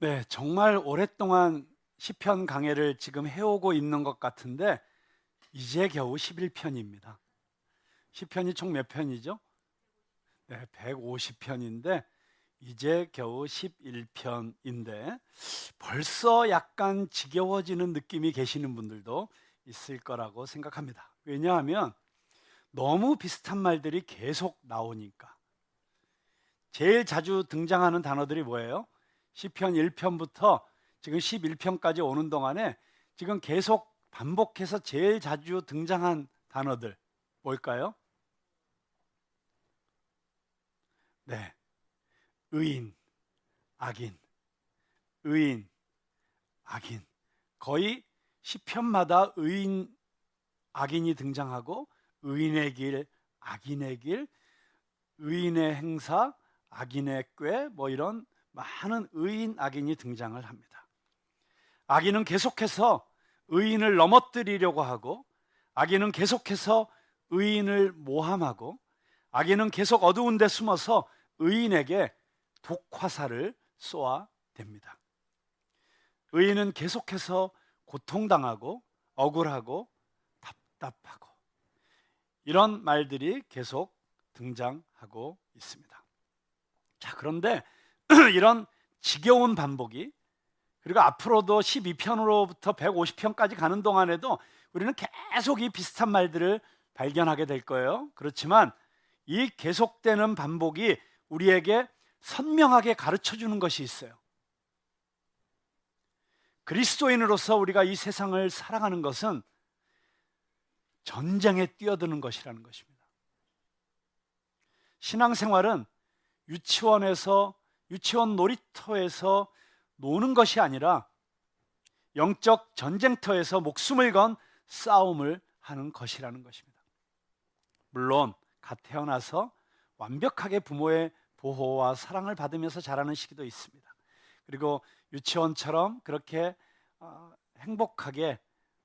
네, 정말 오랫동안 시편 강해를 지금 해오고 있는 것 같은데 이제 겨우 11편입니다. 시편이 총 몇 편이죠? 네, 150편인데 이제 겨우 11편인데 벌써 약간 지겨워지는 느낌이 계시는 분들도 있을 거라고 생각합니다. 왜냐하면 너무 비슷한 말들이 계속 나오니까. 제일 자주 등장하는 단어들이 뭐예요? 시편 1편부터 지금 11편까지 오는 동안에 지금 계속 반복해서 제일 자주 등장한 단어들 뭘까요? 네, 의인, 악인, 의인, 악인. 거의 시편마다 의인, 악인이 등장하고 의인의 길, 악인의 길, 의인의 행사, 악인의 꾀, 뭐 이런 많은 의인, 악인이 등장을 합니다. 악인은 계속해서 의인을 넘어뜨리려고 하고, 악인은 계속해서 의인을 모함하고, 악인은 계속 어두운 데 숨어서 의인에게 독화살을 쏘아댑니다. 의인은 계속해서 고통당하고 억울하고 답답하고 이런 말들이 계속 등장하고 있습니다. 자, 그런데 이런 지겨운 반복이 그리고 앞으로도 12편으로부터 150편까지 가는 동안에도 우리는 계속 이 비슷한 말들을 발견하게 될 거예요. 그렇지만 이 계속되는 반복이 우리에게 선명하게 가르쳐 주는 것이 있어요. 그리스도인으로서 우리가 이 세상을 살아가는 것은 전쟁에 뛰어드는 것이라는 것입니다. 신앙생활은 유치원 놀이터에서 노는 것이 아니라 영적 전쟁터에서 목숨을 건 싸움을 하는 것이라는 것입니다. 물론 갓 태어나서 완벽하게 부모의 보호와 사랑을 받으면서 자라는 시기도 있습니다. 그리고 유치원처럼 그렇게 행복하게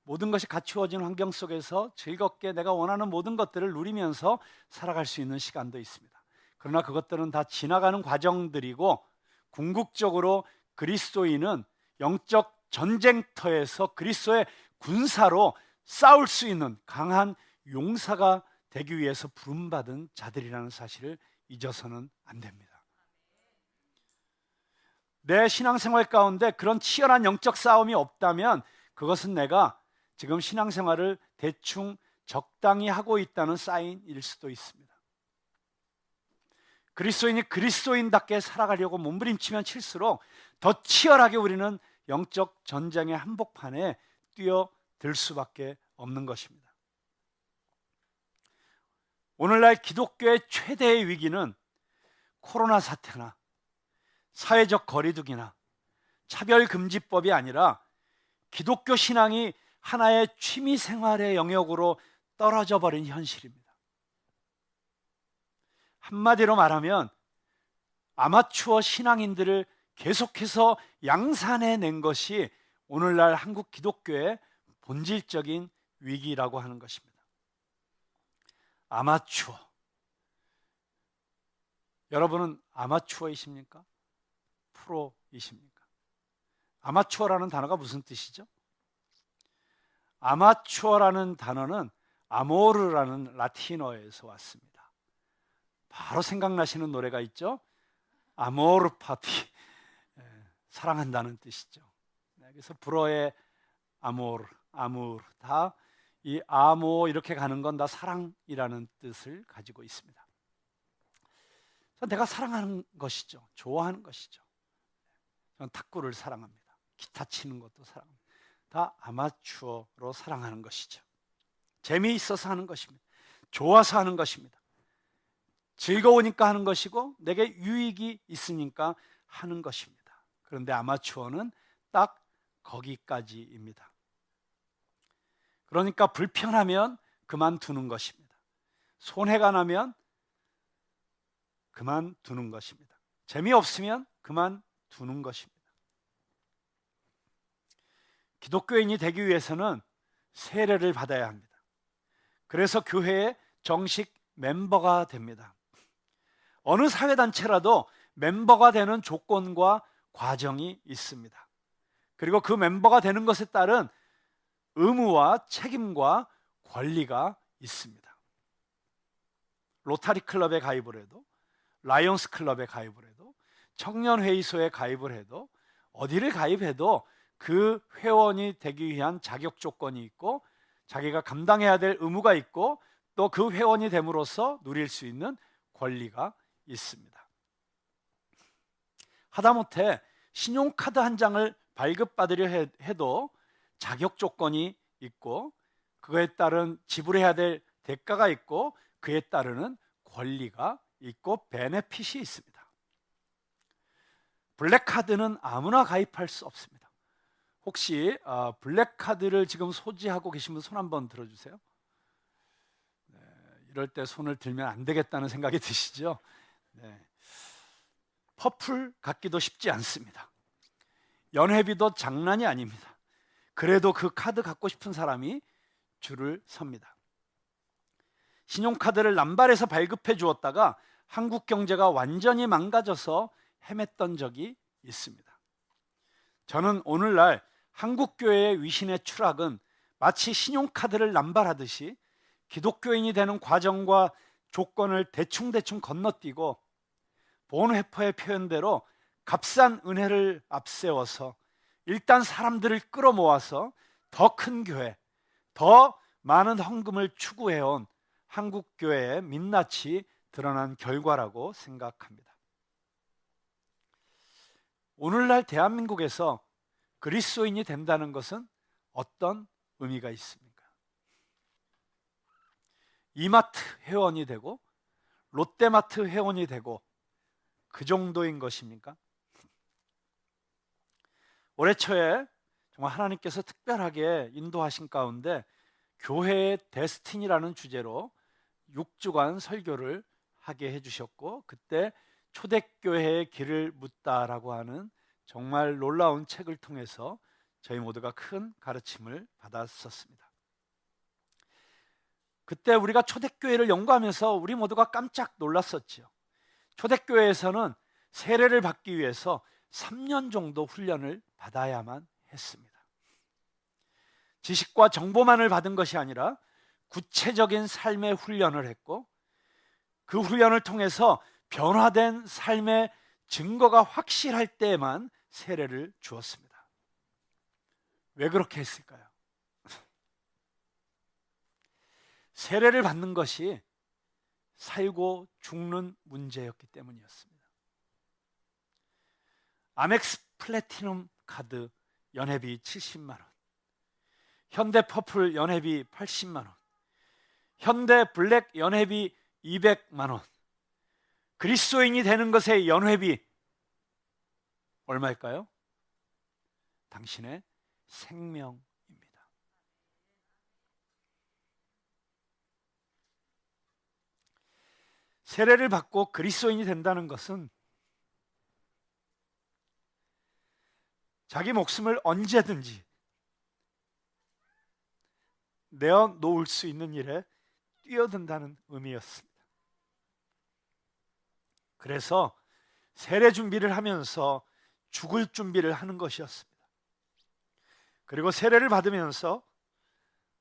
모든 것이 갖추어진 환경 속에서 즐겁게 내가 원하는 모든 것들을 누리면서 살아갈 수 있는 시간도 있습니다. 그러나 그것들은 다 지나가는 과정들이고 궁극적으로 그리스도인은 영적 전쟁터에서 그리스도의 군사로 싸울 수 있는 강한 용사가 되기 위해서 부름받은 자들이라는 사실을 잊어서는 안 됩니다. 내 신앙생활 가운데 그런 치열한 영적 싸움이 없다면 그것은 내가 지금 신앙생활을 대충 적당히 하고 있다는 사인일 수도 있습니다. 그리스도인이 그리스도인답게 살아가려고 몸부림치면 칠수록 더 치열하게 우리는 영적 전쟁의 한복판에 뛰어들 수밖에 없는 것입니다. 오늘날 기독교의 최대의 위기는 코로나 사태나 사회적 거리두기나 차별금지법이 아니라 기독교 신앙이 하나의 취미생활의 영역으로 떨어져 버린 현실입니다. 한마디로 말하면 아마추어 신앙인들을 계속해서 양산해낸 것이 오늘날 한국 기독교의 본질적인 위기라고 하는 것입니다. 아마추어. 여러분은 아마추어이십니까? 프로이십니까? 아마추어라는 단어가 무슨 뜻이죠? 아마추어라는 단어는 아모르라는 라틴어에서 왔습니다. 바로 생각나시는 노래가 있죠? 아모르 파티, 사랑한다는 뜻이죠. 그래서 불어의 아모르, 아무르, 다 이 아모 이렇게 가는 건 다 사랑이라는 뜻을 가지고 있습니다. 내가 사랑하는 것이죠. 좋아하는 것이죠. 저는 탁구를 사랑합니다. 기타 치는 것도 사랑합니다. 다 아마추어로 사랑하는 것이죠. 재미있어서 하는 것입니다. 좋아서 하는 것입니다. 즐거우니까 하는 것이고 내게 유익이 있으니까 하는 것입니다. 그런데 아마추어는 딱 거기까지입니다. 그러니까 불편하면 그만두는 것입니다. 손해가 나면 그만두는 것입니다. 재미없으면 그만두는 것입니다. 기독교인이 되기 위해서는 세례를 받아야 합니다. 그래서 교회의 정식 멤버가 됩니다. 어느 사회단체라도 멤버가 되는 조건과 과정이 있습니다. 그리고 그 멤버가 되는 것에 따른 의무와 책임과 권리가 있습니다. 로타리 클럽에 가입을 해도, 라이온스 클럽에 가입을 해도, 청년회의소에 가입을 해도, 어디를 가입해도 그 회원이 되기 위한 자격 조건이 있고 자기가 감당해야 될 의무가 있고 또 그 회원이 됨으로써 누릴 수 있는 권리가 있습니다. 하다못해 신용카드 한 장을 발급받으려 해도 자격 조건이 있고 그거에 따른 지불해야 될 대가가 있고 그에 따르는 권리가 있고 베네핏이 있습니다. 블랙카드는 아무나 가입할 수 없습니다. 혹시 블랙카드를 지금 소지하고 계신 분 손 한번 들어주세요. 네, 이럴 때 손을 들면 안 되겠다는 생각이 드시죠? 네. 퍼플 갖기도 쉽지 않습니다. 연회비도 장난이 아닙니다. 그래도 그 카드 갖고 싶은 사람이 줄을 섭니다. 신용카드를 남발해서 발급해 주었다가 한국 경제가 완전히 망가져서 헤맸던 적이 있습니다. 저는 오늘날 한국교회의 위신의 추락은 마치 신용카드를 남발하듯이 기독교인이 되는 과정과 조건을 대충대충 건너뛰고 본회퍼의 표현대로 값싼 은혜를 앞세워서 일단 사람들을 끌어모아서 더 큰 교회, 더 많은 헌금을 추구해온 한국교회의 민낯이 드러난 결과라고 생각합니다. 오늘날 대한민국에서 그리스도인이 된다는 것은 어떤 의미가 있습니까? 이마트 회원이 되고 롯데마트 회원이 되고 그 정도인 것입니까? 올해 초에 정말 하나님께서 특별하게 인도하신 가운데 교회의 데스티니라는 주제로 6주간 설교를 하게 해주셨고 그때 초대교회의 길을 묻다라고 하는 정말 놀라운 책을 통해서 저희 모두가 큰 가르침을 받았었습니다. 그때 우리가 초대교회를 연구하면서 우리 모두가 깜짝 놀랐었죠. 초대교회에서는 세례를 받기 위해서 3년 정도 훈련을 받아야만 했습니다. 지식과 정보만을 받은 것이 아니라 구체적인 삶의 훈련을 했고 그 훈련을 통해서 변화된 삶의 증거가 확실할 때에만 세례를 주었습니다. 왜 그렇게 했을까요? 세례를 받는 것이 살고 죽는 문제였기 때문이었습니다. 아멕스 플래티넘 카드 연회비 70만 원, 현대 퍼플 연회비 80만 원, 현대 블랙 연회비 200만 원, 그리스도인이 되는 것의 연회비 얼마일까요? 당신의 생명입니다. 세례를 받고 그리스도인이 된다는 것은 자기 목숨을 언제든지 내어놓을 수 있는 일에 뛰어든다는 의미였습니다. 그래서 세례 준비를 하면서 죽을 준비를 하는 것이었습니다. 그리고 세례를 받으면서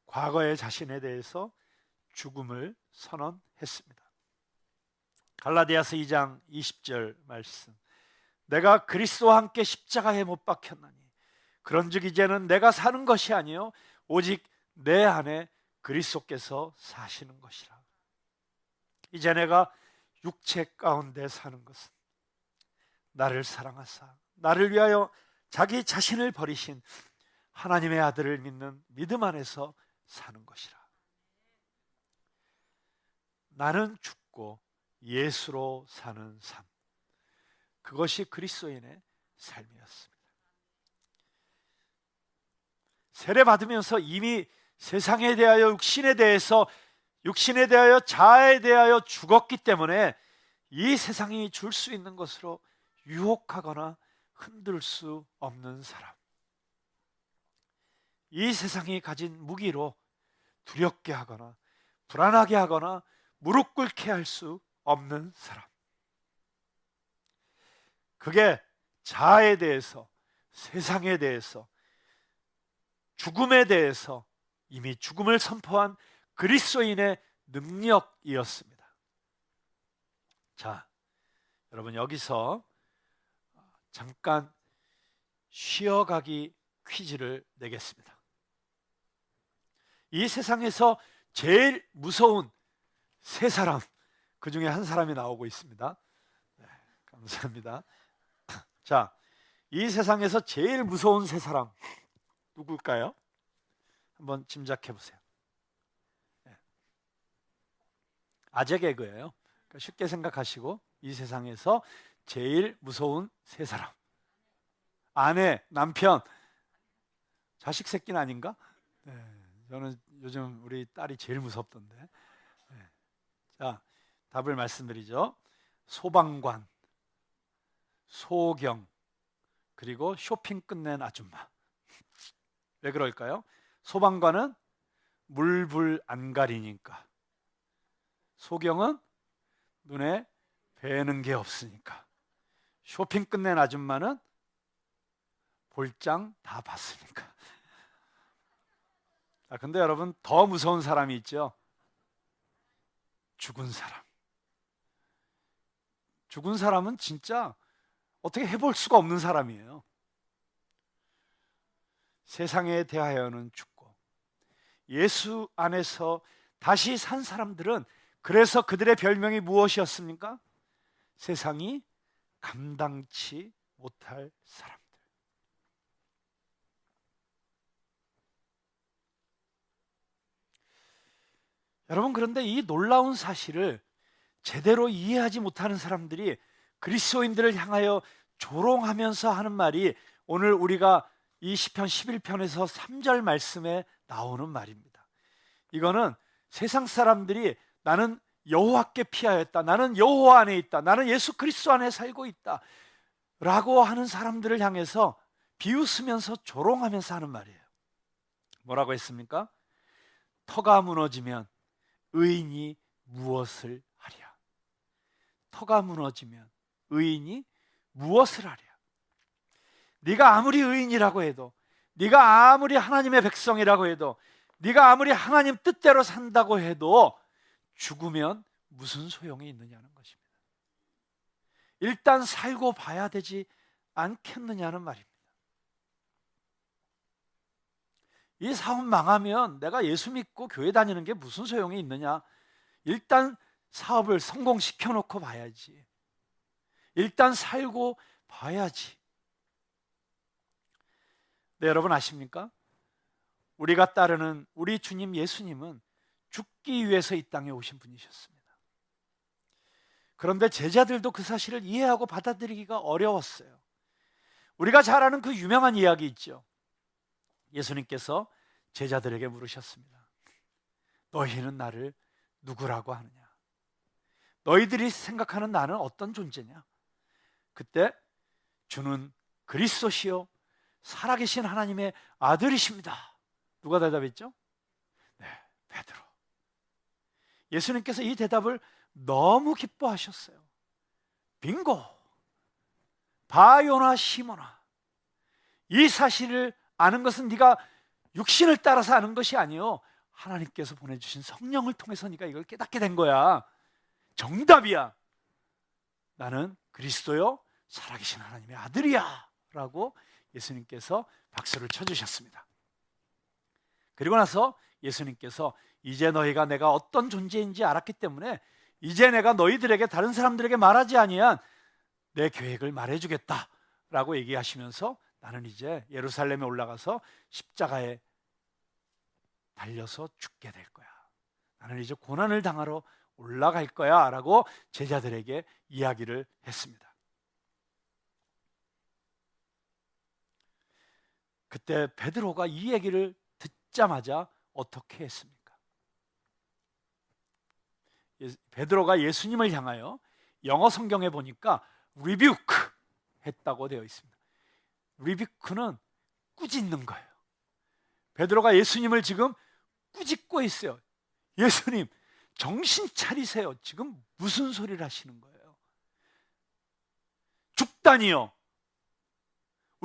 과거의 자신에 대해서 죽음을 선언했습니다. 갈라디아서 2장 20절 말씀, 내가 그리스도와 함께 십자가에 못 박혔나니 그런즉 이제는 내가 사는 것이 아니요 오직 내 안에 그리스도께서 사시는 것이라. 이제 내가 육체 가운데 사는 것은 나를 사랑하사 나를 위하여 자기 자신을 버리신 하나님의 아들을 믿는 믿음 안에서 사는 것이라. 나는 죽고 예수로 사는 삶, 그것이 그리스도인의 삶이었습니다. 세례 받으면서 이미 세상에 대하여 육신에 대하여 자아에 대하여 죽었기 때문에 이 세상이 줄 수 있는 것으로 유혹하거나 흔들 수 없는 사람, 이 세상이 가진 무기로 두렵게 하거나 불안하게 하거나 무릎 꿇게 할 수 없는 사람, 그게 자아에 대해서, 세상에 대해서, 죽음에 대해서 이미 죽음을 선포한 그리스도인의 능력이었습니다. 자, 여러분 여기서 잠깐 쉬어가기 퀴즈를 내겠습니다. 이 세상에서 제일 무서운 세 사람, 그 중에 한 사람이 나오고 있습니다. 네, 감사합니다. 자, 이 세상에서 제일 무서운 세 사람 누굴까요? 한번 짐작해 보세요. 네. 아재 개그예요. 그러니까 쉽게 생각하시고, 이 세상에서 제일 무서운 세 사람. 아내, 남편, 자식 새끼는 아닌가? 네, 저는 요즘 우리 딸이 제일 무섭던데. 네. 자, 답을 말씀드리죠. 소방관, 소경, 그리고 쇼핑 끝낸 아줌마. 왜 그럴까요? 소방관은 물불 안 가리니까, 소경은 눈에 뵈는 게 없으니까, 쇼핑 끝낸 아줌마는 볼장 다 봤으니까. 근데 여러분, 더 무서운 사람이 있죠. 죽은 사람. 죽은 사람은 진짜 어떻게 해볼 수가 없는 사람이에요. 세상에 대하여는 죽고 예수 안에서 다시 산 사람들은, 그래서 그들의 별명이 무엇이었습니까? 세상이 감당치 못할 사람들. 여러분, 그런데 이 놀라운 사실을 제대로 이해하지 못하는 사람들이 그리스도인들을 향하여 조롱하면서 하는 말이 오늘 우리가 이 시편 11편에서 3절 말씀에 나오는 말입니다. 이거는 세상 사람들이 나는 여호와께 피하였다, 나는 여호와 안에 있다, 나는 예수 그리스도 안에 살고 있다 라고 하는 사람들을 향해서 비웃으면서 조롱하면서 하는 말이에요. 뭐라고 했습니까? 터가 무너지면 의인이 무엇을 하랴. 터가 무너지면 의인이 무엇을 하랴. 네가 아무리 의인이라고 해도, 네가 아무리 하나님의 백성이라고 해도, 네가 아무리 하나님 뜻대로 산다고 해도 죽으면 무슨 소용이 있느냐는 것입니다. 일단 살고 봐야 되지 않겠느냐는 말입니다. 이 사업 망하면 내가 예수 믿고 교회 다니는 게 무슨 소용이 있느냐? 일단 사업을 성공시켜 놓고 봐야지. 일단 살고 봐야지. 네, 여러분 아십니까? 우리가 따르는 우리 주님 예수님은 죽기 위해서 이 땅에 오신 분이셨습니다. 그런데 제자들도 그 사실을 이해하고 받아들이기가 어려웠어요. 우리가 잘 아는 그 유명한 이야기 있죠. 예수님께서 제자들에게 물으셨습니다. 너희는 나를 누구라고 하느냐? 너희들이 생각하는 나는 어떤 존재냐? 그때 주는 그리스도시요 살아계신 하나님의 아들이십니다. 누가 대답했죠? 네, 베드로. 예수님께서 이 대답을 너무 기뻐하셨어요. 빙고! 바요나 시모나, 이 사실을 아는 것은 네가 육신을 따라서 아는 것이 아니요, 하나님께서 보내주신 성령을 통해서 네가 이걸 깨닫게 된 거야. 정답이야. 나는 그리스도요 살아계신 하나님의 아들이야 라고 예수님께서 박수를 쳐주셨습니다. 그리고 나서 예수님께서 이제 너희가 내가 어떤 존재인지 알았기 때문에 이제 내가 너희들에게, 다른 사람들에게 말하지 아니한 내 계획을 말해주겠다 라고 얘기하시면서, 나는 이제 예루살렘에 올라가서 십자가에 달려서 죽게 될 거야. 나는 이제 고난을 당하러 올라갈 거야 라고 제자들에게 이야기를 했습니다. 그때 베드로가 이 얘기를 듣자마자 어떻게 했습니까? 베드로가 예수님을 향하여 영어 성경에 보니까 rebuke 했다고 되어 있습니다. rebuke는 꾸짖는 거예요. 베드로가 예수님을 지금 꾸짖고 있어요. 예수님, 정신 차리세요. 지금 무슨 소리를 하시는 거예요? 죽다니요.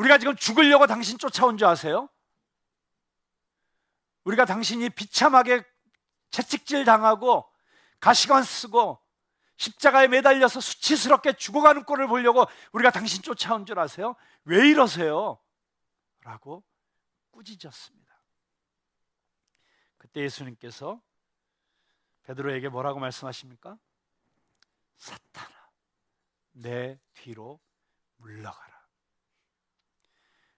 우리가 지금 죽으려고 당신 쫓아온 줄 아세요? 우리가 당신이 비참하게 채찍질 당하고 가시관 쓰고 십자가에 매달려서 수치스럽게 죽어가는 꼴을 보려고 우리가 당신 쫓아온 줄 아세요? 왜 이러세요? 라고 꾸짖었습니다. 그때 예수님께서 베드로에게 뭐라고 말씀하십니까? 사탄아, 내 뒤로 물러가라.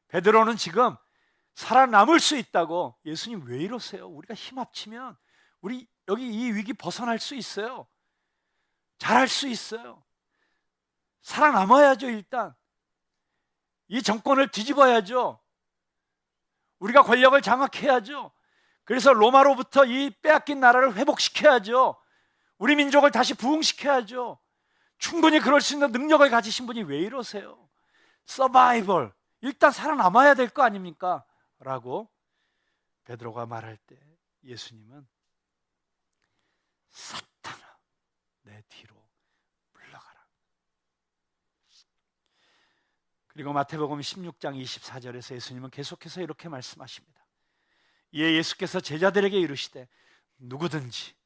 베드로는 지금 살아남을 수 있다고, 예수님 왜 이러세요? 우리가 힘 합치면 우리 여기 이 위기 벗어날 수 있어요. 잘할 수 있어요. 살아남아야죠. 일단 이 정권을 뒤집어야죠. 우리가 권력을 장악해야죠. 그래서 로마로부터 이 빼앗긴 나라를 회복시켜야죠. 우리 민족을 다시 부흥시켜야죠. 충분히 그럴 수 있는 능력을 가지신 분이 왜 이러세요? 서바이벌, 일단 살아남아야 될 거 아닙니까? 라고 베드로가 말할 때 예수님은 사탄아, 내 뒤로 물러가라. 그리고 마태복음 16장 24절에서 예수님은 계속해서 이렇게 말씀하십니다. 이에 예수께서 제자들에게 이르시되 누구든지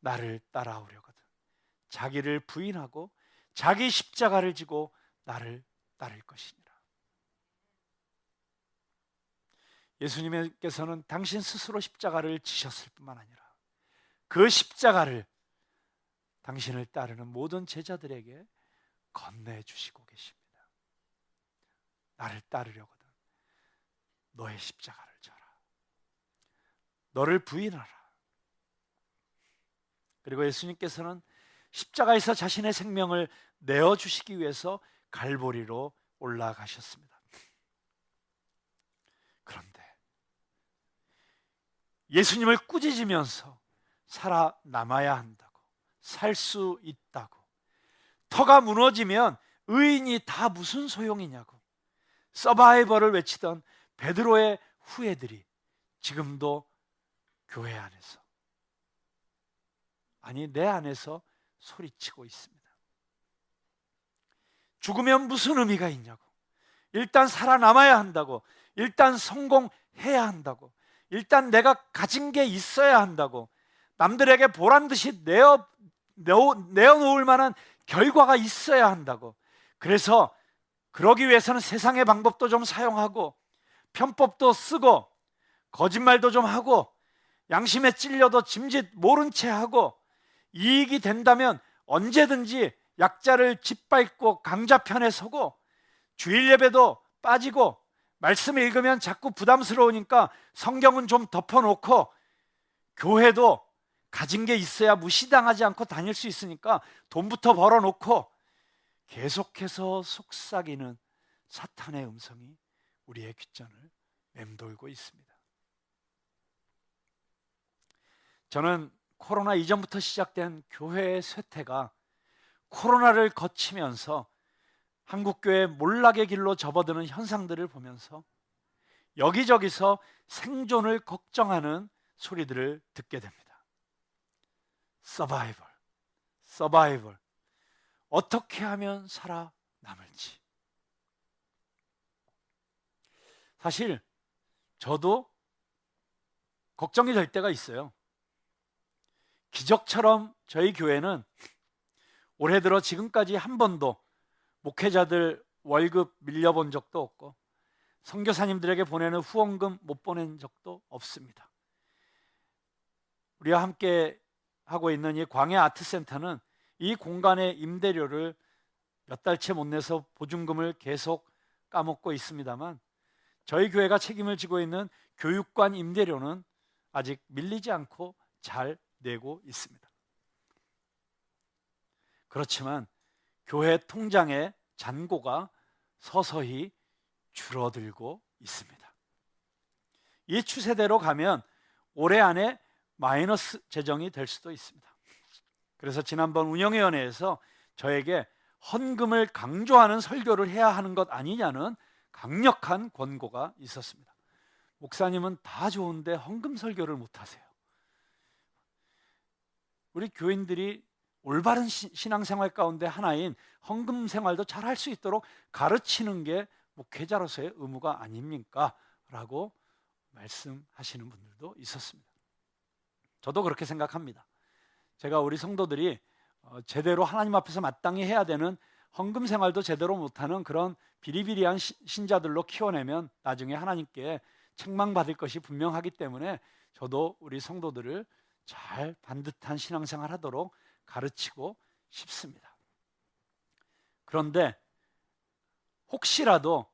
나를 따라오려거든 자기를 부인하고 자기 십자가를 지고 나를 따를 것이니라. 예수님께서는 당신 스스로 십자가를 지셨을 뿐만 아니라 그 십자가를 당신을 따르는 모든 제자들에게 건네주시고 계십니다. 나를 따르려거든 너의 십자가를 져라. 너를 부인하라. 그리고 예수님께서는 십자가에서 자신의 생명을 내어주시기 위해서 갈보리로 올라가셨습니다. 그런데 예수님을 꾸짖으면서 살아남아야 한다고, 살 수 있다고, 터가 무너지면 의인이 다 무슨 소용이냐고 서바이벌을 외치던 베드로의 후예들이 지금도 교회 안에서, 아니 내 안에서 소리치고 있습니다. 죽으면 무슨 의미가 있냐고, 일단 살아남아야 한다고, 일단 성공해야 한다고, 일단 내가 가진 게 있어야 한다고, 남들에게 보란듯이 내어놓을 만한 결과가 있어야 한다고. 그래서 그러기 위해서는 세상의 방법도 좀 사용하고 편법도 쓰고 거짓말도 좀 하고 양심에 찔려도 짐짓 모른 채 하고 이익이 된다면 언제든지 약자를 짓밟고 강자 편에 서고 주일 예배도 빠지고 말씀 읽으면 자꾸 부담스러우니까 성경은 좀 덮어놓고 교회도 가진 게 있어야 무시당하지 않고 다닐 수 있으니까 돈부터 벌어놓고 계속해서 속삭이는 사탄의 음성이 우리의 귓전을 맴돌고 있습니다. 저는 코로나 이전부터 시작된 교회의 쇠퇴가 코로나를 거치면서 한국교회 몰락의 길로 접어드는 현상들을 보면서 여기저기서 생존을 걱정하는 소리들을 듣게 됩니다. 서바이벌, 어떻게 하면 살아남을지. 사실 저도 걱정이 될 때가 있어요. 기적처럼 저희 교회는 올해 들어 지금까지 한 번도 목회자들 월급 밀려본 적도 없고 선교사님들에게 보내는 후원금 못 보낸 적도 없습니다. 우리와 함께 하고 있는 이 광야 아트센터는 이 공간의 임대료를 몇 달째 못 내서 보증금을 계속 까먹고 있습니다만 저희 교회가 책임을 지고 있는 교육관 임대료는 아직 밀리지 않고 잘 내고 있습니다. 그렇지만 교회 통장의 잔고가 서서히 줄어들고 있습니다. 이 추세대로 가면 올해 안에 마이너스 재정이 될 수도 있습니다. 그래서 지난번 운영위원회에서 저에게 헌금을 강조하는 설교를 해야 하는 것 아니냐는 강력한 권고가 있었습니다. 목사님은 다 좋은데 헌금 설교를 못 하세요. 우리 교인들이 올바른 신앙생활 가운데 하나인 헌금 생활도 잘 할 수 있도록 가르치는 게 목회자로서의 의무가 아닙니까? 라고 말씀하시는 분들도 있었습니다. 저도 그렇게 생각합니다. 제가 우리 성도들이 제대로 하나님 앞에서 마땅히 해야 되는 헌금 생활도 제대로 못하는 그런 비리비리한 신자들로 키워내면 나중에 하나님께 책망받을 것이 분명하기 때문에 저도 우리 성도들을 잘 반듯한 신앙생활 하도록 가르치고 싶습니다. 그런데 혹시라도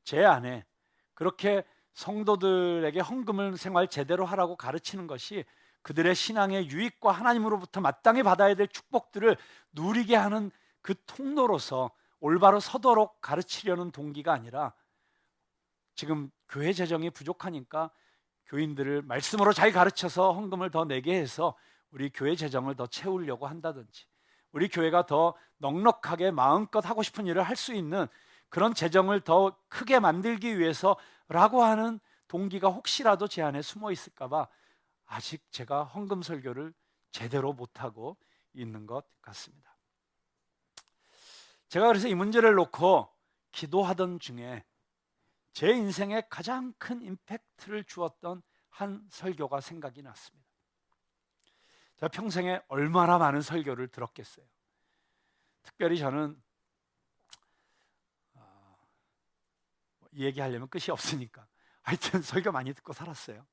제 안에 그렇게 성도들에게 헌금을 생활 제대로 하라고 가르치는 것이 그들의 신앙의 유익과 하나님으로부터 마땅히 받아야 될 축복들을 누리게 하는 그 통로로서 올바로 서도록 가르치려는 동기가 아니라 지금 교회 재정이 부족하니까 교인들을 말씀으로 잘 가르쳐서 헌금을 더 내게 해서 우리 교회 재정을 더 채우려고 한다든지, 우리 교회가 더 넉넉하게 마음껏 하고 싶은 일을 할 수 있는 그런 재정을 더 크게 만들기 위해서라고 하는 동기가 혹시라도 제 안에 숨어 있을까 봐 아직 제가 헌금 설교를 제대로 못하고 있는 것 같습니다. 제가 그래서 이 문제를 놓고 기도하던 중에 제 인생에 가장 큰 임팩트를 주었던 한 설교가 생각이 났습니다. 제가 평생에 얼마나 많은 설교를 들었겠어요. 특별히 저는 얘기하려면 끝이 없으니까 하여튼 설교 많이 듣고 살았어요.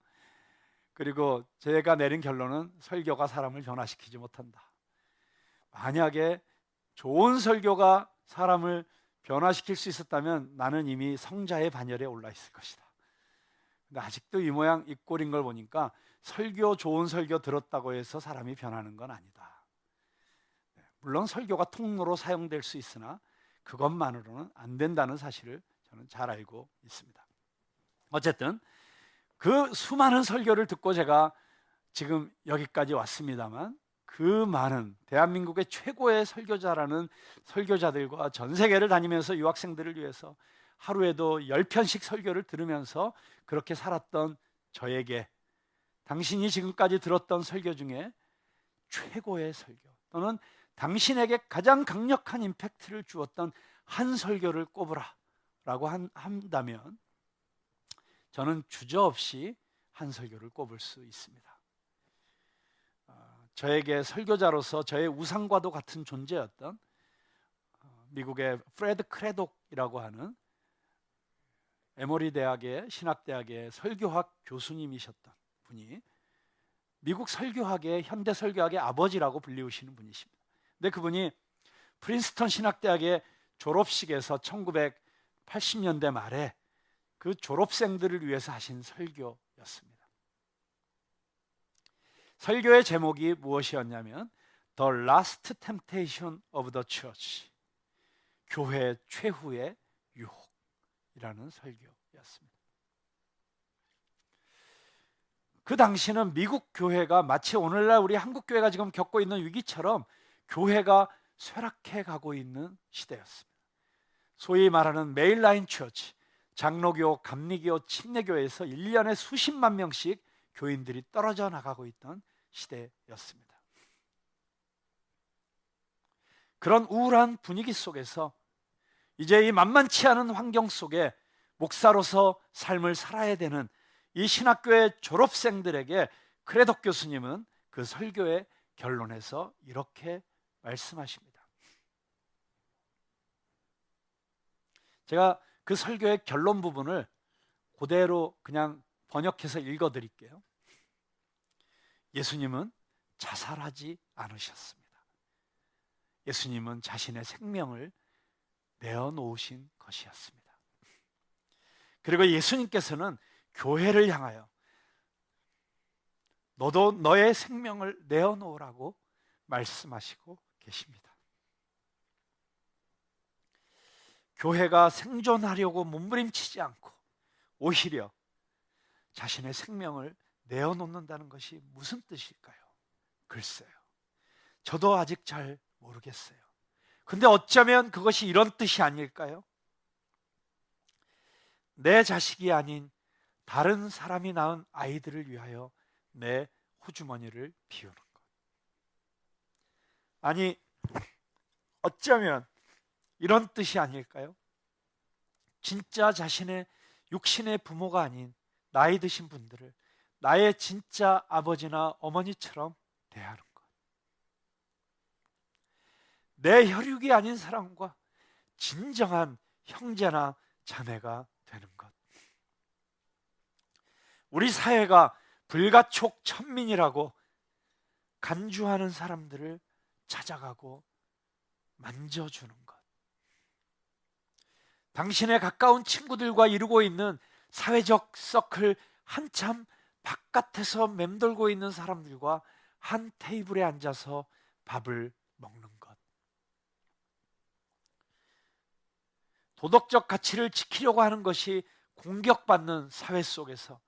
그리고 제가 내린 결론은 설교가 사람을 변화시키지 못한다. 만약에 좋은 설교가 사람을 변화시킬 수 있었다면 나는 이미 성자의 반열에 올라 있을 것이다. 근데 아직도 이 모양 이 꼴인 걸 보니까 설교, 좋은 설교 들었다고 해서 사람이 변하는 건 아니다. 물론 설교가 통로로 사용될 수 있으나 그것만으로는 안 된다는 사실을 저는 잘 알고 있습니다. 어쨌든 그 수많은 설교를 듣고 제가 지금 여기까지 왔습니다만, 그 많은 대한민국의 최고의 설교자라는 설교자들과 전 세계를 다니면서 유학생들을 위해서 하루에도 10편씩 설교를 들으면서 그렇게 살았던 저에게 당신이 지금까지 들었던 설교 중에 최고의 설교 또는 당신에게 가장 강력한 임팩트를 주었던 한 설교를 꼽으라 라고 한다면 저는 주저없이 한 설교를 꼽을 수 있습니다. 저에게 설교자로서 저의 우상과도 같은 존재였던 미국의 프레드 크레독이라고 하는 에모리 대학의 신학대학의 설교학 교수님이셨던 분이 미국 설교학의 현대 설교학의 아버지라고 불리우시는 분이십니다. 근데 그분이 프린스턴 신학대학의 졸업식에서 1980년대 말에 그 졸업생들을 위해서 하신 설교였습니다. 설교의 제목이 무엇이었냐면 The Last Temptation of the Church, 교회 최후의 유혹이라는 설교였습니다. 그 당시는 미국 교회가 마치 오늘날 우리 한국 교회가 지금 겪고 있는 위기처럼 교회가 쇠락해 가고 있는 시대였습니다. 소위 말하는 메인라인 처치, 장로교, 감리교, 침례교에서 1년에 수십만 명씩 교인들이 떨어져 나가고 있던 시대였습니다. 그런 우울한 분위기 속에서 이제 이 만만치 않은 환경 속에 목사로서 삶을 살아야 되는 이 신학교의 졸업생들에게 크레독 교수님은 그 설교의 결론에서 이렇게 말씀하십니다. 제가 그 설교의 결론 부분을 그대로 그냥 번역해서 읽어드릴게요. 예수님은 자살하지 않으셨습니다. 예수님은 자신의 생명을 내어놓으신 것이었습니다. 그리고 예수님께서는 교회를 향하여 너도 너의 생명을 내어놓으라고 말씀하시고 계십니다. 교회가 생존하려고 몸부림치지 않고 오히려 자신의 생명을 내어놓는다는 것이 무슨 뜻일까요? 글쎄요, 저도 아직 잘 모르겠어요. 근데 어쩌면 그것이 이런 뜻이 아닐까요? 내 자식이 아닌 다른 사람이 낳은 아이들을 위하여 내 호주머니를 비우는 것. 아니, 어쩌면 이런 뜻이 아닐까요? 진짜 자신의 육신의 부모가 아닌 나이 드신 분들을 나의 진짜 아버지나 어머니처럼 대하는 것. 내 혈육이 아닌 사람과 진정한 형제나 자매가 되는 것. 우리 사회가 불가촉 천민이라고 간주하는 사람들을 찾아가고 만져주는 것. 당신의 가까운 친구들과 이루고 있는 사회적 서클 한참 바깥에서 맴돌고 있는 사람들과 한 테이블에 앉아서 밥을 먹는 것. 도덕적 가치를 지키려고 하는 것이 공격받는 사회 속에서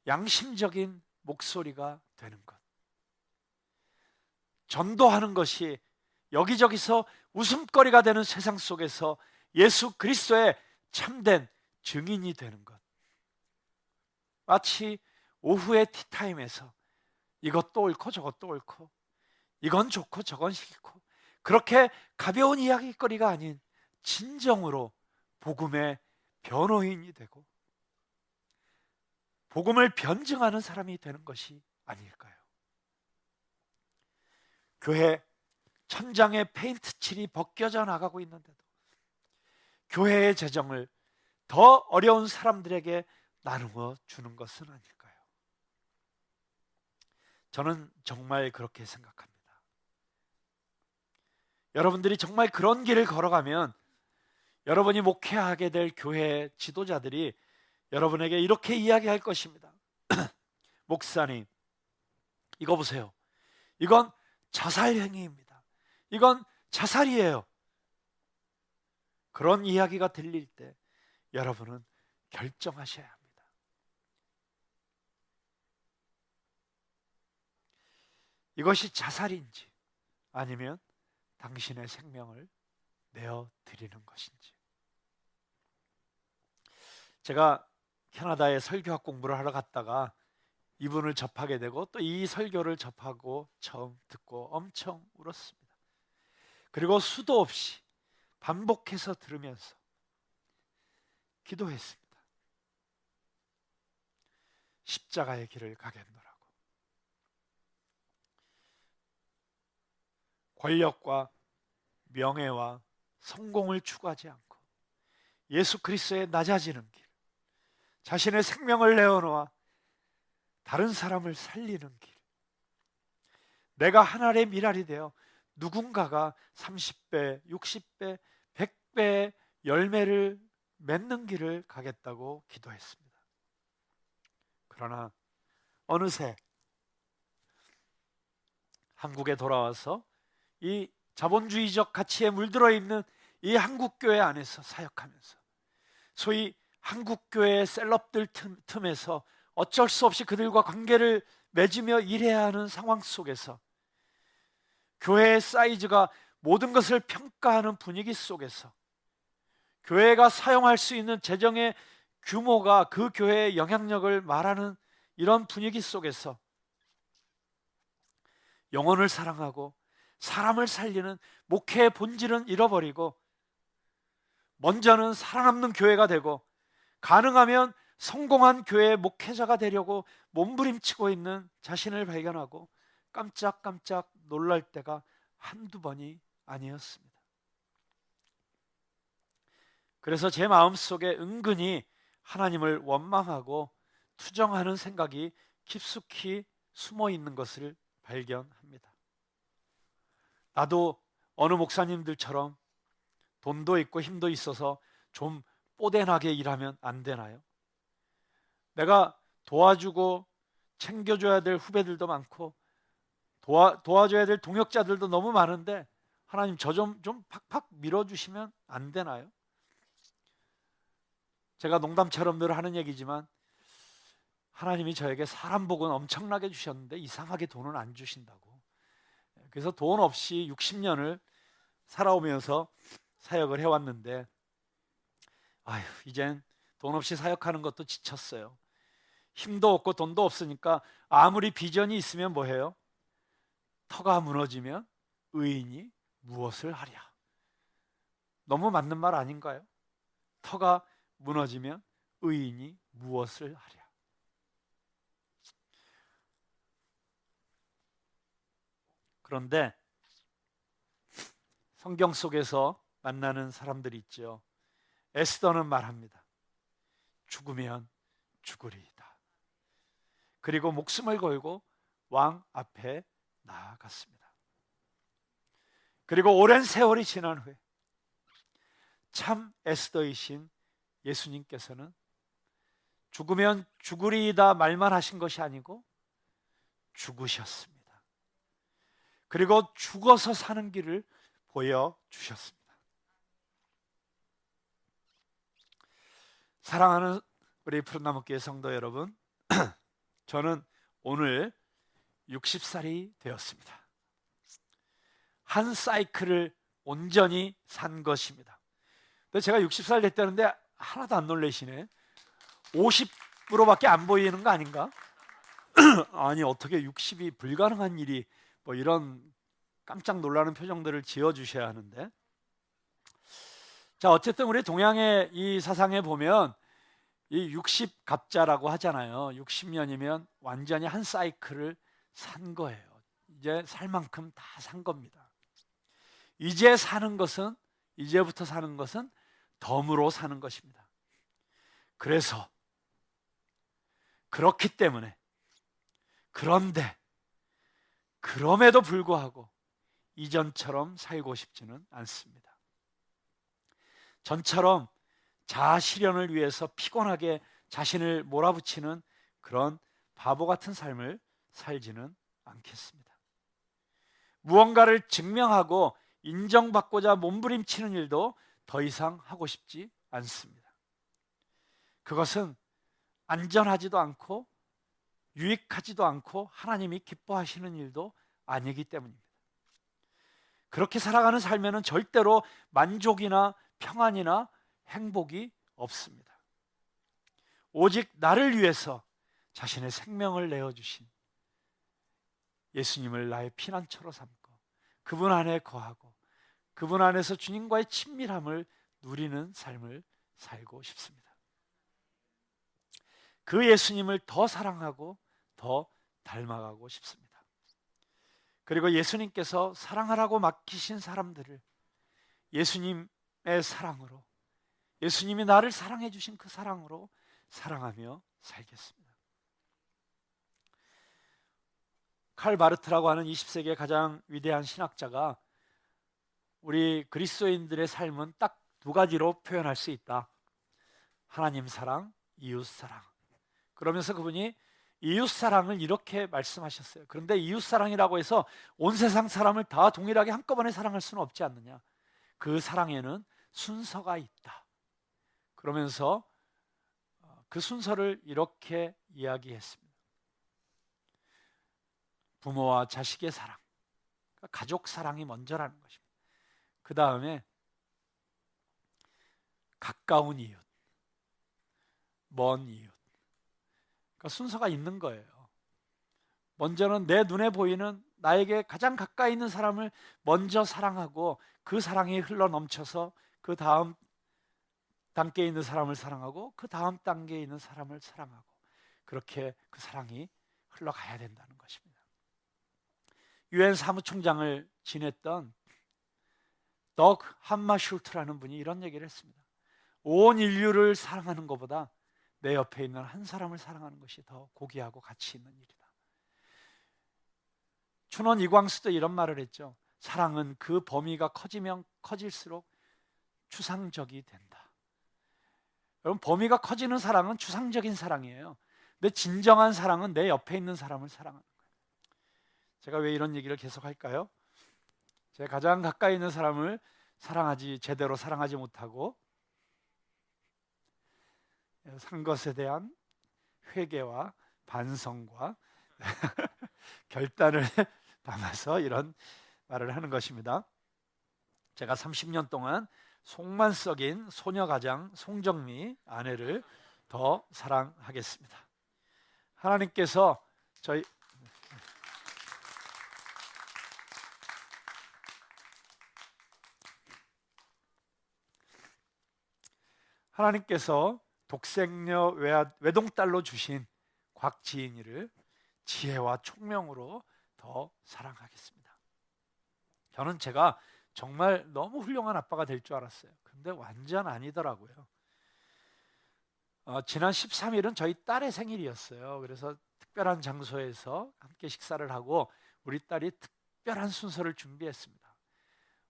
양심적인 목소리가 되는 것. 전도하는 것이 여기저기서 웃음거리가 되는 세상 속에서 예수 그리스도의 참된 증인이 되는 것. 마치 오후의 티타임에서 이것도 옳고 저것도 옳고 이건 좋고 저건 싫고 그렇게 가벼운 이야기거리가 아닌 진정으로 복음의 변호인이 되고 복음을 변증하는 사람이 되는 것이 아닐까요? 교회 천장에 페인트 칠이 벗겨져 나가고 있는데도 교회의 재정을 더 어려운 사람들에게 나누어 주는 것은 아닐까요? 저는 정말 그렇게 생각합니다. 여러분들이 정말 그런 길을 걸어가면 여러분이 목회하게 될 교회 지도자들이 여러분에게 이렇게 이야기할 것입니다. 목사님, 이거 보세요. 이건 자살 행위입니다. 이건 자살이에요. 그런 이야기가 들릴 때 여러분은 결정하셔야 합니다. 이것이 자살인지 아니면 당신의 생명을 내어 드리는 것인지. 제가 캐나다에 설교학 공부를 하러 갔다가 이분을 접하게 되고 또 이 설교를 접하고 처음 듣고 엄청 울었습니다. 그리고 수도 없이 반복해서 들으면서 기도했습니다. 십자가의 길을 가겠노라고. 권력과 명예와 성공을 추구하지 않고 예수 그리스도의 낮아지는 길, 자신의 생명을 내어놓아 다른 사람을 살리는 길, 내가 한 알의 밀알이 되어 누군가가 30배, 60배, 100배의 열매를 맺는 길을 가겠다고 기도했습니다. 그러나 어느새 한국에 돌아와서 이 자본주의적 가치에 물들어 있는 이 한국교회 안에서 사역하면서 소위 한국교회 셀럽들 틈에서 어쩔 수 없이 그들과 관계를 맺으며 일해야 하는 상황 속에서 교회의 사이즈가 모든 것을 평가하는 분위기 속에서 교회가 사용할 수 있는 재정의 규모가 그 교회의 영향력을 말하는 이런 분위기 속에서 영혼을 사랑하고 사람을 살리는 목회의 본질은 잃어버리고 먼저는 살아남는 교회가 되고 가능하면 성공한 교회의 목회자가 되려고 몸부림치고 있는 자신을 발견하고 깜짝깜짝 놀랄 때가 한두 번이 아니었습니다. 그래서 제 마음속에 은근히 하나님을 원망하고 투정하는 생각이 깊숙이 숨어 있는 것을 발견합니다. 나도 어느 목사님들처럼 돈도 있고 힘도 있어서 좀 뽀대나게 일하면 안 되나요? 내가 도와주고 챙겨줘야 될 후배들도 많고 도와줘야 될 동역자들도 너무 많은데 하나님 저 좀 팍팍 밀어주시면 안 되나요? 제가 농담처럼 늘 하는 얘기지만 하나님이 저에게 사람 복은 엄청나게 주셨는데 이상하게 돈은 안 주신다고. 그래서 돈 없이 60년을 살아오면서 사역을 해왔는데 아휴, 이젠 돈 없이 사역하는 것도 지쳤어요. 힘도 없고 돈도 없으니까 아무리 비전이 있으면 뭐해요? 터가 무너지면 의인이 무엇을 하랴. 너무 맞는 말 아닌가요? 터가 무너지면 의인이 무엇을 하랴. 그런데 성경 속에서 만나는 사람들이 있죠. 에스더는 말합니다. 죽으면 죽으리이다. 그리고 목숨을 걸고 왕 앞에 나아갔습니다. 그리고 오랜 세월이 지난 후에 참 에스더이신 예수님께서는 죽으면 죽으리이다 말만 하신 것이 아니고 죽으셨습니다. 그리고 죽어서 사는 길을 보여주셨습니다. 사랑하는 우리 푸른나무교회 성도 여러분, 저는 오늘 60살이 되었습니다. 한 사이클을 온전히 산 것입니다. 근데 제가 60살 됐다는데 하나도 안 놀라시네. 50으로밖에 안 보이는 거 아닌가? 아니 어떻게 60이 불가능한 일이 뭐 이런 깜짝 놀라는 표정들을 지어주셔야 하는데, 자 어쨌든 우리 동양의 이 사상에 보면 이 60갑자라고 하잖아요. 60년이면 완전히 한 사이클을 산 거예요. 이제 살 만큼 다 산 겁니다. 이제부터 사는 것은 덤으로 사는 것입니다. 그래서 그렇기 때문에, 그런데 그럼에도 불구하고 이전처럼 살고 싶지는 않습니다. 전처럼 자아 실현을 위해서 피곤하게 자신을 몰아붙이는 그런 바보 같은 삶을 살지는 않겠습니다. 무언가를 증명하고 인정받고자 몸부림치는 일도 더 이상 하고 싶지 않습니다. 그것은 안전하지도 않고 유익하지도 않고 하나님이 기뻐하시는 일도 아니기 때문입니다. 그렇게 살아가는 삶에는 절대로 만족이나 평안이나 행복이 없습니다. 오직 나를 위해서 자신의 생명을 내어주신 예수님을 나의 피난처로 삼고 그분 안에 거하고 그분 안에서 주님과의 친밀함을 누리는 삶을 살고 싶습니다. 그 예수님을 더 사랑하고 더 닮아가고 싶습니다. 그리고 예수님께서 사랑하라고 맡기신 사람들을 예수님의 사랑으로, 예수님이 나를 사랑해 주신 그 사랑으로 사랑하며 살겠습니다. 칼 바르트라고 하는 20세기의 가장 위대한 신학자가 우리 그리스도인들의 삶은 딱 두 가지로 표현할 수 있다. 하나님 사랑, 이웃 사랑. 그러면서 그분이 이웃 사랑을 이렇게 말씀하셨어요. 그런데 이웃 사랑이라고 해서 온 세상 사람을 다 동일하게 한꺼번에 사랑할 수는 없지 않느냐. 그 사랑에는 순서가 있다. 그러면서 그 순서를 이렇게 이야기했습니다. 부모와 자식의 사랑, 가족 사랑이 먼저라는 것입니다. 그 다음에 가까운 이웃, 먼 이웃. 그러니까 순서가 있는 거예요. 먼저는 내 눈에 보이는 나에게 가장 가까이 있는 사람을 먼저 사랑하고 그 사랑이 흘러 넘쳐서 그 다음 단계에 있는 사람을 사랑하고 그 다음 단계에 있는 사람을 사랑하고 그렇게 그 사랑이 흘러가야 된다는 것입니다. 유엔 사무총장을 지냈던 덕 함마슐트라는 분이 이런 얘기를 했습니다. 온 인류를 사랑하는 것보다 내 옆에 있는 한 사람을 사랑하는 것이 더 고귀하고 가치 있는 일이다. 춘원 이광수도 이런 말을 했죠. 사랑은 그 범위가 커지면 커질수록 추상적이 된다. 여러분, 범위가 커지는 사랑은 추상적인 사랑이에요. 근데 진정한 사랑은 내 옆에 있는 사람을 사랑하는 거예요. 제가 왜 이런 얘기를 계속 할까요? 제가 가장 가까이 있는 사람을 제대로 사랑하지 못하고 산 것에 대한 회개와 반성과 결단을 담아서 이런 말을 하는 것입니다. 제가 30년 동안 속만 썩인 소녀가장 송정미 아내를 더 사랑하겠습니다. 하나님께서 하나님께서 독생녀 외동딸로 주신 곽지인이를 지혜와 총명으로 더 사랑하겠습니다. 저는 제가 정말 너무 훌륭한 아빠가 될 줄 알았어요. 근데 완전 아니더라고요. 지난 13일은 저희 딸의 생일이었어요. 그래서 특별한 장소에서 함께 식사를 하고 우리 딸이 특별한 순서를 준비했습니다.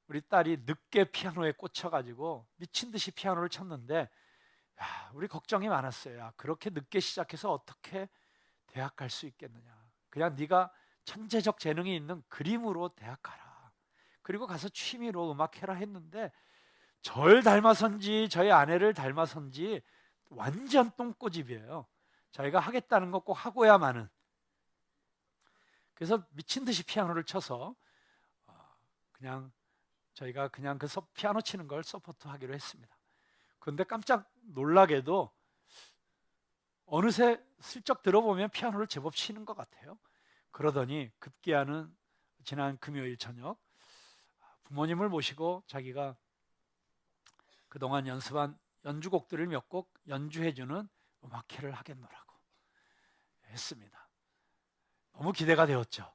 우리 딸이 늦게 피아노에 꽂혀가지고 미친 듯이 피아노를 쳤는데, 우리 걱정이 많았어요. 야, 그렇게 늦게 시작해서 어떻게 대학 갈 수 있겠느냐. 그냥 네가 천재적 재능이 있는 그림으로 대학 가라. 그리고 가서 취미로 음악해라 했는데, 절 닮아선지 저희 아내를 닮아선지 완전 똥꼬집이에요. 자기가 하겠다는 거 꼭 하고야만은. 그래서 미친 듯이 피아노를 쳐서 그냥 저희가 그냥 그 피아노 치는 걸 서포트하기로 했습니다. 그런데 깜짝 놀라게도 어느새 슬쩍 들어보면 피아노를 제법 치는 것 같아요. 그러더니 급기야는 지난 금요일 저녁 부모님을 모시고 자기가 그동안 연습한 연주곡들을 몇 곡 연주해주는 음악회를 하겠노라고 했습니다. 너무 기대가 되었죠.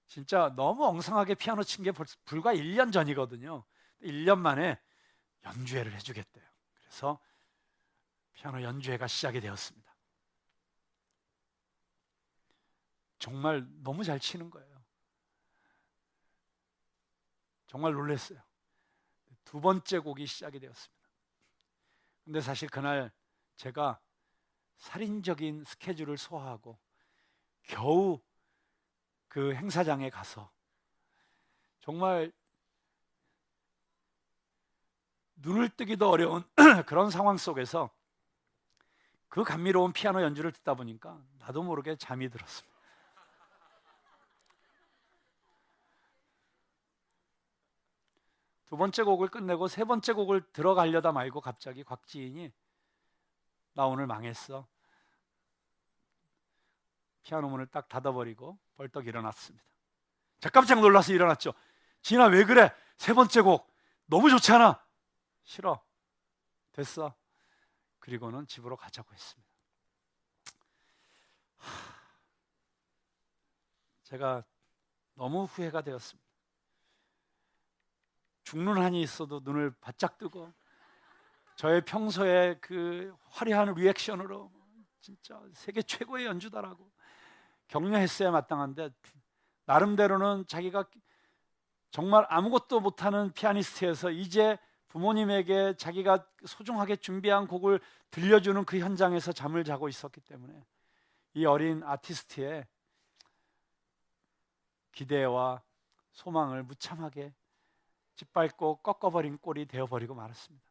진짜 너무 엉성하게 피아노 친 게 불과 1년 전이거든요. 1년 만에 연주회를 해주겠대요. 그래서 피아노 연주회가 시작이 되었습니다. 정말 너무 잘 치는 거예요. 정말 놀랐어요. 두 번째 곡이 시작이 되었습니다. 근데 사실 그날 제가 살인적인 스케줄을 소화하고 겨우 그 행사장에 가서 정말 눈을 뜨기도 어려운 그런 상황 속에서 그 감미로운 피아노 연주를 듣다 보니까 나도 모르게 잠이 들었습니다. 두 번째 곡을 끝내고 세 번째 곡을 들어가려다 말고 갑자기 곽지인이 나 오늘 망했어. 피아노 문을 딱 닫아버리고 벌떡 일어났습니다. 저 깜짝 놀라서 일어났죠. 지인아 왜 그래? 세 번째 곡 너무 좋잖아. 싫어. 됐어. 그리고는 집으로 가자고 했습니다. 제가 너무 후회가 되었습니다. 죽는 한이 있어도 눈을 바짝 뜨고 저의 평소에 그 화려한 리액션으로 진짜 세계 최고의 연주다라고 격려했어야 마땅한데, 나름대로는 자기가 정말 아무것도 못하는 피아니스트여서 이제 부모님에게 자기가 소중하게 준비한 곡을 들려주는 그 현장에서 잠을 자고 있었기 때문에 이 어린 아티스트의 기대와 소망을 무참하게 짓밟고 꺾어버린 꼴이 되어버리고 말았습니다.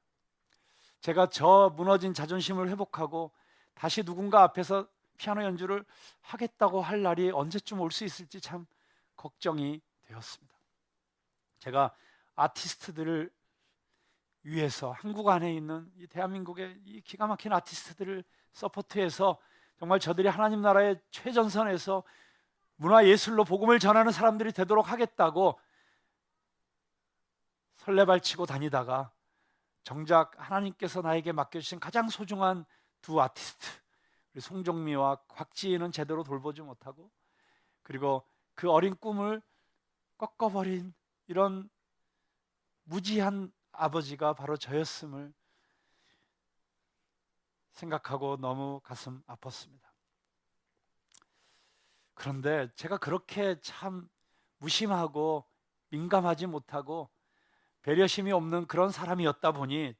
제가 저 무너진 자존심을 회복하고 다시 누군가 앞에서 피아노 연주를 하겠다고 할 날이 언제쯤 올 수 있을지 참 걱정이 되었습니다. 제가 아티스트들을 위해서 한국 안에 있는 이 대한민국의 이 기가 막힌 아티스트들을 서포트해서 정말 저들이 하나님 나라의 최전선에서 문화예술로 복음을 전하는 사람들이 되도록 하겠다고 설레발치고 다니다가 정작 하나님께서 나에게 맡겨주신 가장 소중한 두 아티스트, 우리 송정미와 곽지인은 제대로 돌보지 못하고, 그리고 그 어린 꿈을 꺾어버린 이런 무지한 아버지가 바로 저였음을 생각하고 너무 가슴 아팠습니다. 그런데 제가 그렇게 참 무심하고 민감하지 못하고 배려심이 없는 그런 사람이었다 보니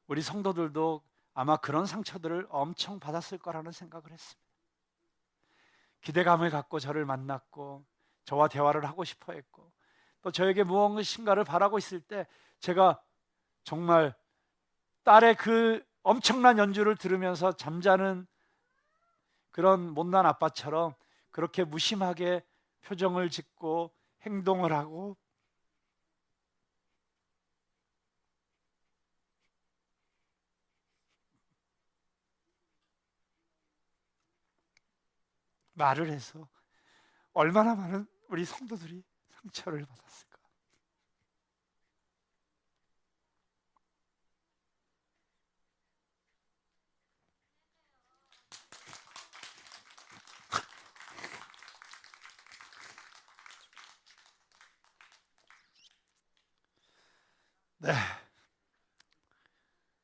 우리 성도들도 아마 그런 상처들을 엄청 받았을 거라는 생각을 했습니다. 기대감을 갖고 저를 만났고 저와 대화를 하고 싶어 했고 또 저에게 무엇인가를 바라고 있을 때 제가 정말 딸의 그 엄청난 연주를 들으면서 잠자는 그런 못난 아빠처럼 그렇게 무심하게 표정을 짓고 행동을 하고 말을 해서 얼마나 많은 우리 성도들이 상처를 받았을까.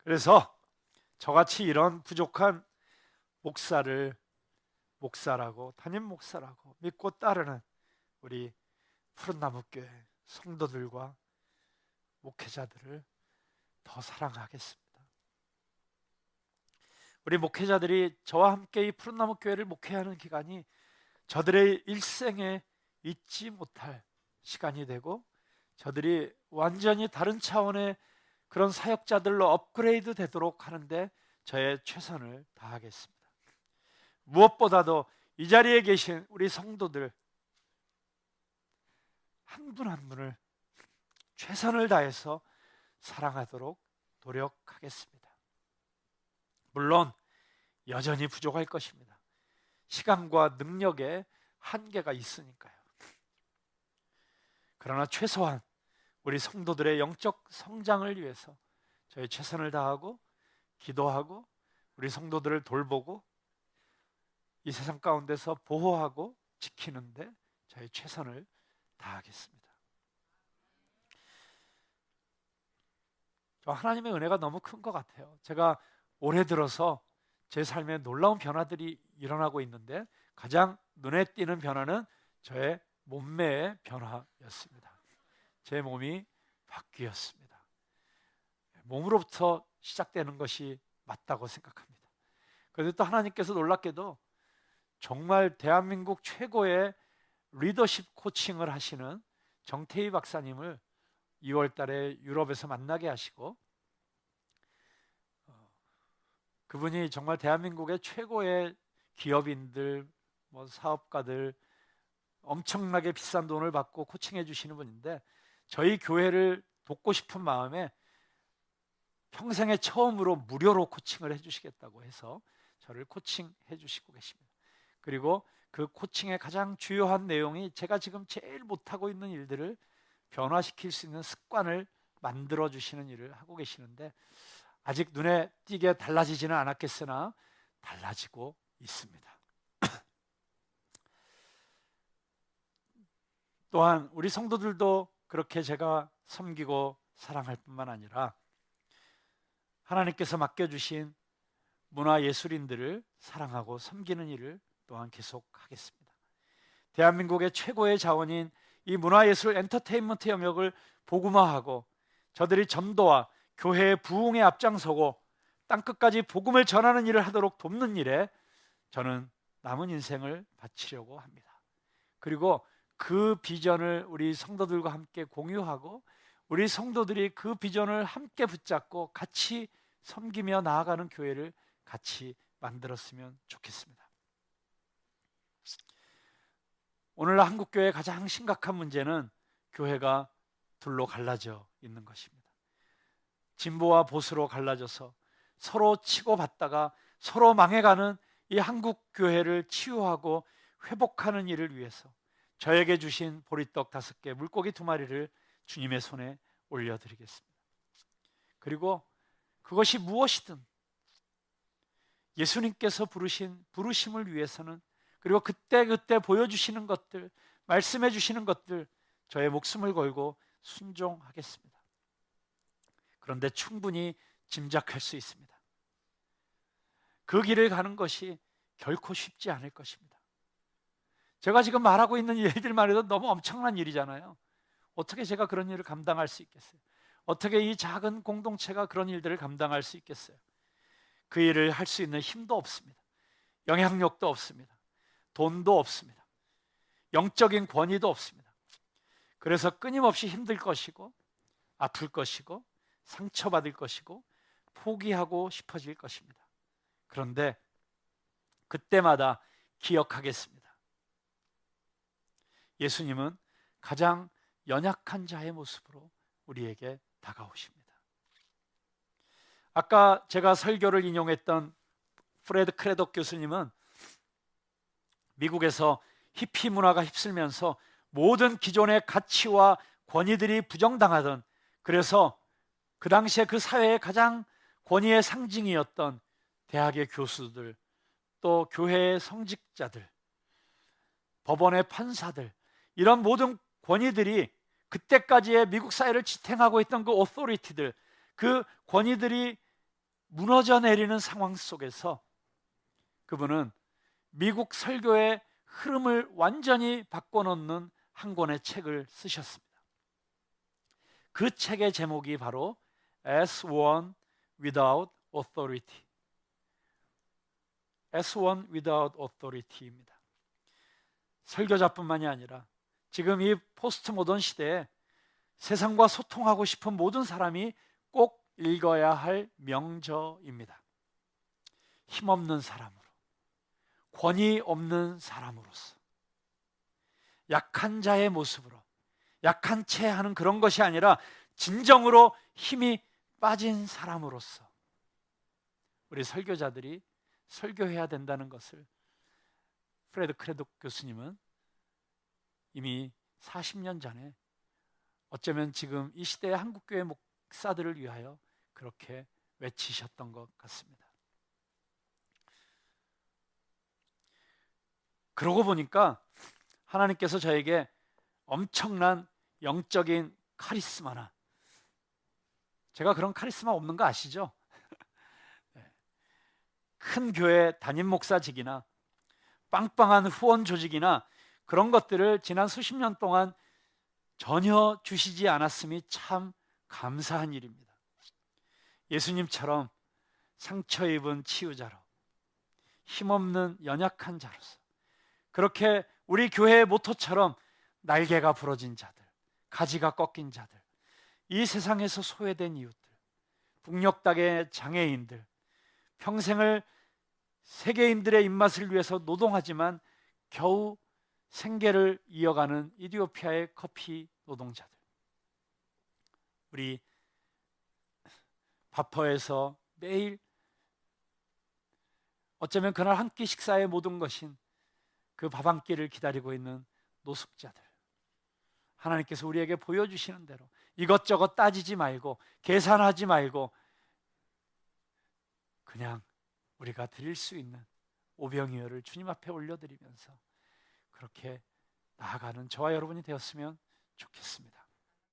그래서 저같이 이런 부족한 목사라고 담임 목사라고 믿고 따르는 우리 푸른나무교회 성도들과 목회자들을 더 사랑하겠습니다. 우리 목회자들이 저와 함께 이 푸른나무교회를 목회하는 기간이 저들의 일생에 잊지 못할 시간이 되고 저들이 완전히 다른 차원의 그런 사역자들로 업그레이드 되도록 하는데 저의 최선을 다하겠습니다. 무엇보다도 이 자리에 계신 우리 성도들 한 분 한 분을 최선을 다해서 사랑하도록 노력하겠습니다. 물론 여전히 부족할 것입니다. 시간과 능력에 한계가 있으니까요. 그러나 최소한 우리 성도들의 영적 성장을 위해서 저희 최선을 다하고 기도하고 우리 성도들을 돌보고 이 세상 가운데서 보호하고 지키는데 저희 최선을 다하겠습니다. 저 하나님의 은혜가 너무 큰 것 같아요. 제가 올해 들어서 제 삶에 놀라운 변화들이 일어나고 있는데 가장 눈에 띄는 변화는 저의 몸매의 변화였습니다. 제 몸이 바뀌었습니다. 몸으로부터 시작되는 것이 맞다고 생각합니다. 그런데 또 하나님께서 놀랍게도 정말 대한민국 최고의 리더십 코칭을 하시는 정태희 박사님을 2월 달에 유럽에서 만나게 하시고 그분이 정말 대한민국의 최고의 기업인들, 사업가들 엄청나게 비싼 돈을 받고 코칭해 주시는 분인데 저희 교회를 돕고 싶은 마음에 평생에 처음으로 무료로 코칭을 해주시겠다고 해서 저를 코칭해 주시고 계십니다. 그리고 그 코칭의 가장 주요한 내용이 제가 지금 제일 못하고 있는 일들을 변화시킬 수 있는 습관을 만들어 주시는 일을 하고 계시는데 아직 눈에 띄게 달라지지는 않았겠으나 달라지고 있습니다. 또한 우리 성도들도 그렇게 제가 섬기고 사랑할 뿐만 아니라 하나님께서 맡겨주신 문화예술인들을 사랑하고 섬기는 일을 또한 계속하겠습니다. 대한민국의 최고의 자원인 이 문화예술 엔터테인먼트 영역을 복음화하고 저들이 전도와 교회의 부흥에 앞장서고 땅끝까지 복음을 전하는 일을 하도록 돕는 일에 저는 남은 인생을 바치려고 합니다. 그리고 그 비전을 우리 성도들과 함께 공유하고 우리 성도들이 그 비전을 함께 붙잡고 같이 섬기며 나아가는 교회를 같이 만들었으면 좋겠습니다. 오늘날 한국교회의 가장 심각한 문제는 교회가 둘로 갈라져 있는 것입니다. 진보와 보수로 갈라져서 서로 치고받다가 서로 망해가는 이 한국교회를 치유하고 회복하는 일을 위해서 저에게 주신 보리떡 5개, 물고기 2마리를 주님의 손에 올려드리겠습니다. 그리고 그것이 무엇이든 예수님께서 부르신 부르심을 위해서는 그리고 그때 보여주시는 것들, 말씀해 주시는 것들 저의 목숨을 걸고 순종하겠습니다. 그런데 충분히 짐작할 수 있습니다. 그 길을 가는 것이 결코 쉽지 않을 것입니다. 제가 지금 말하고 있는 일들만 해도 너무 엄청난 일이잖아요. 어떻게 제가 그런 일을 감당할 수 있겠어요? 어떻게 이 작은 공동체가 그런 일들을 감당할 수 있겠어요? 그 일을 할 수 있는 힘도 없습니다. 영향력도 없습니다. 돈도 없습니다. 영적인 권위도 없습니다. 그래서 끊임없이 힘들 것이고 아플 것이고 상처받을 것이고 포기하고 싶어질 것입니다. 그런데 그때마다 기억하겠습니다. 예수님은 가장 연약한 자의 모습으로 우리에게 다가오십니다. 아까 제가 설교를 인용했던 프레드 크레독 교수님은 미국에서 히피 문화가 휩쓸면서 모든 기존의 가치와 권위들이 부정당하던, 그래서 그 당시에 그 사회의 가장 권위의 상징이었던 대학의 교수들, 또 교회의 성직자들, 법원의 판사들, 이런 모든 권위들이 그때까지의 미국 사회를 지탱하고 있던 그 오토리티들, 그 권위들이 무너져 내리는 상황 속에서 그분은 미국 설교의 흐름을 완전히 바꿔놓는 한 권의 책을 쓰셨습니다. 그 책의 제목이 바로 As One Without Authority, As One Without Authority입니다. 설교자뿐만이 아니라 지금 이 포스트 모던 시대에 세상과 소통하고 싶은 모든 사람이 꼭 읽어야 할 명저입니다. 힘없는 사람으로, 권위 없는 사람으로서, 약한 자의 모습으로, 약한 채 하는 그런 것이 아니라 진정으로 힘이 빠진 사람으로서 우리 설교자들이 설교해야 된다는 것을 프레드 크레독 교수님은 이미 40년 전에 어쩌면 지금 이 시대의 한국교회 목사들을 위하여 그렇게 외치셨던 것 같습니다. 그러고 보니까 하나님께서 저에게 엄청난 영적인 카리스마나, 제가 그런 카리스마 없는 거 아시죠? 큰 교회 담임 목사직이나 빵빵한 후원 조직이나 그런 것들을 지난 수십 년 동안 전혀 주시지 않았음이 참 감사한 일입니다. 예수님처럼 상처 입은 치유자로, 힘없는 연약한 자로서, 그렇게 우리 교회의 모토처럼 날개가 부러진 자들, 가지가 꺾인 자들, 이 세상에서 소외된 이웃들, 북녘땅의 장애인들, 평생을 세계인들의 입맛을 위해서 노동하지만 겨우 생계를 이어가는 이디오피아의 커피 노동자들, 우리 바퍼에서 매일 어쩌면 그날 한 끼 식사의 모든 것인 그 밥 한 끼를 기다리고 있는 노숙자들, 하나님께서 우리에게 보여주시는 대로 이것저것 따지지 말고 계산하지 말고 그냥 우리가 드릴 수 있는 오병이어를 주님 앞에 올려드리면서 그렇게 나아가는 저와 여러분이 되었으면 좋겠습니다.